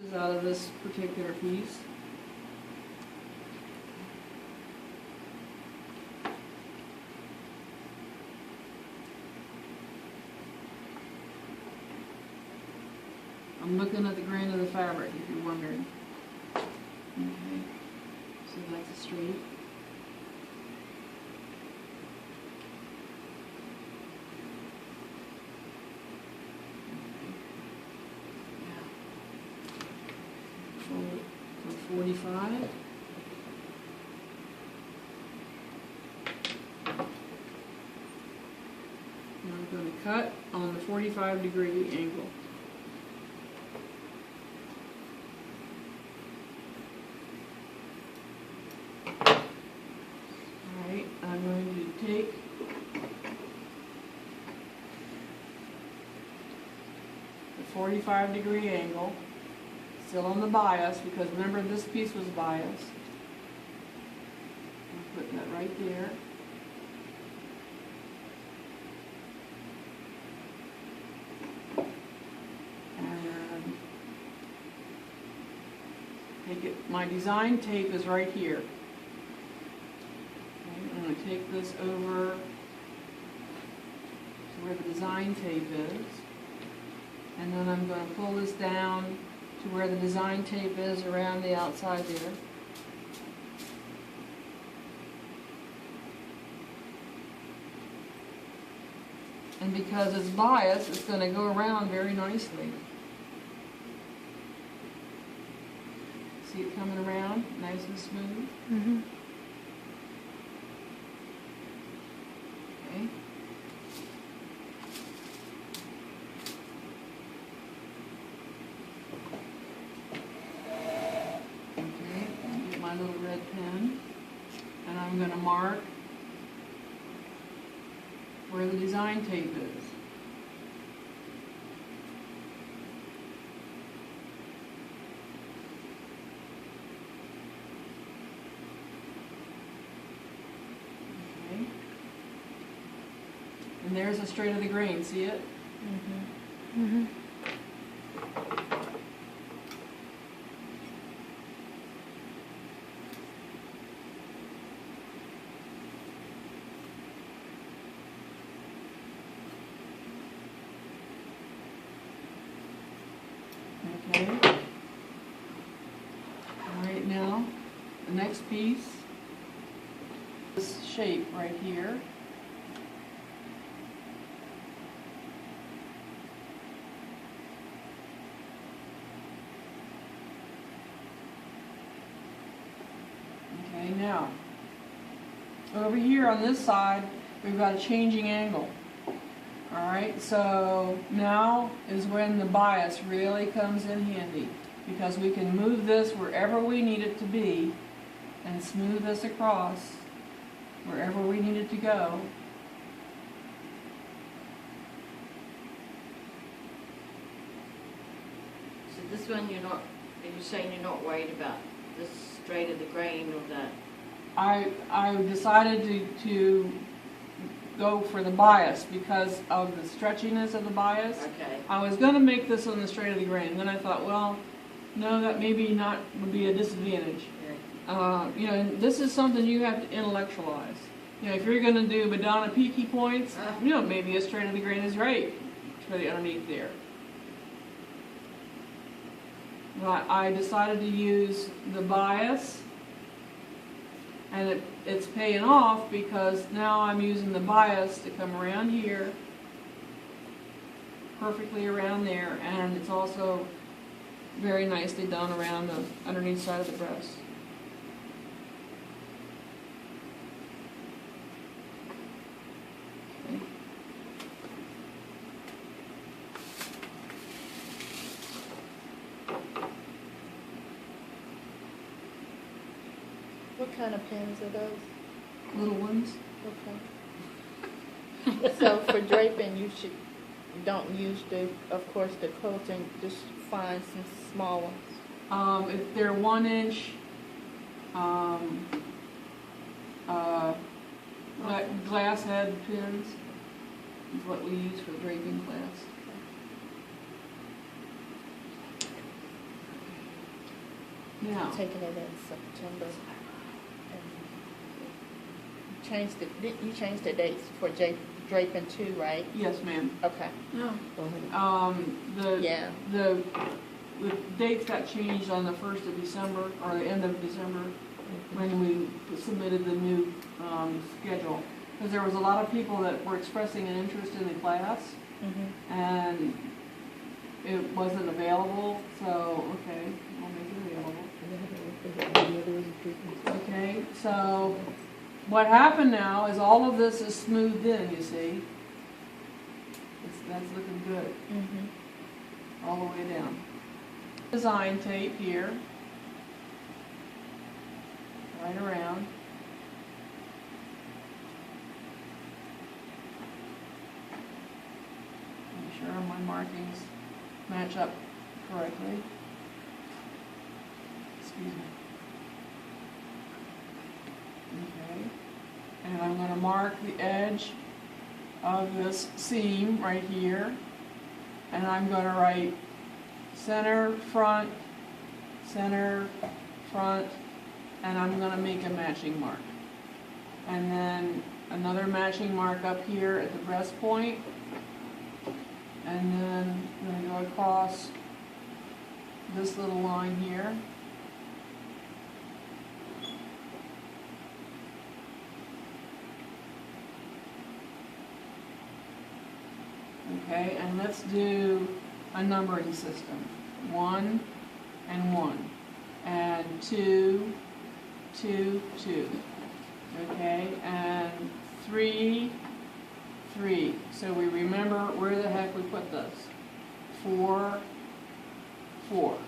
Is out of this particular piece. I'm looking at the grain of the fabric, if you're wondering. Okay, so that's a straight. For 45. And I'm going to cut on the 45-degree angle. Alright, I'm going to take the 45-degree angle. Still on the bias, because remember this piece was biased. I'll put that right there. And take it, my design tape is right here. Okay, I'm going to take this over to where the design tape is. And then I'm going to pull this down to where the design tape is around the outside there. And because it's biased, it's going to go around very nicely. See it coming around, nice and smooth? Mm-hmm. Okay. My little red pen, and I'm going to mark where the design tape is. Okay. And there's the straight of the grain, see it? Mm-hmm. Mm-hmm. Okay. All right, now the next piece, this shape right here. Okay, now over here on this side, we've got a changing angle. Alright, so now is when the bias really comes in handy, because we can move this wherever we need it to be and smooth this across wherever we need it to go. So this one you're not, are you saying you're not worried about the straight of the grain or that? I decided to go for the bias because of the stretchiness of the bias. Okay. I was going to make this on the straight of the grain, then I thought, well, no, that maybe not would be a disadvantage. Yeah. You know, this is something you have to intellectualize. You know, if you're going to do Madonna peaky points, you know, maybe a straight of the grain is right for the underneath there. But I decided to use the bias, and it's paying off because now I'm using the bias to come around here, perfectly around there, and it's also very nicely done around the underneath side of the breast. Okay. What kind of pins are those? Little ones. Okay. So for draping, you don't use of course, the quilting. Just find some small ones. If they're 1 inch, glass head pins is what we use for draping glass. Now, Taking it in September. And you changed the dates for draping too, right? yes, ma'am. Okay. Yeah. The dates got changed on the 1st of December, or the end of December, when we submitted the new schedule. Because there was a lot of people that were expressing an interest in the class, and it wasn't available, so, okay, I'll make it available. Okay, so what happened now is all of this is smoothed in, you see. That's looking good, all the way down. Design tape here, right around. Make sure my markings match up correctly. Excuse me. Okay, and I'm going to mark the edge of this seam right here, and I'm going to write center, front, and I'm going to make a matching mark. And then another matching mark up here at the breast point, and then I'm going to go across this little line here. Okay, and let's do a numbering system. 1 and 1, and 2, 2, 2. Okay, and 3, 3. So we remember where the heck we put those. 4, 4.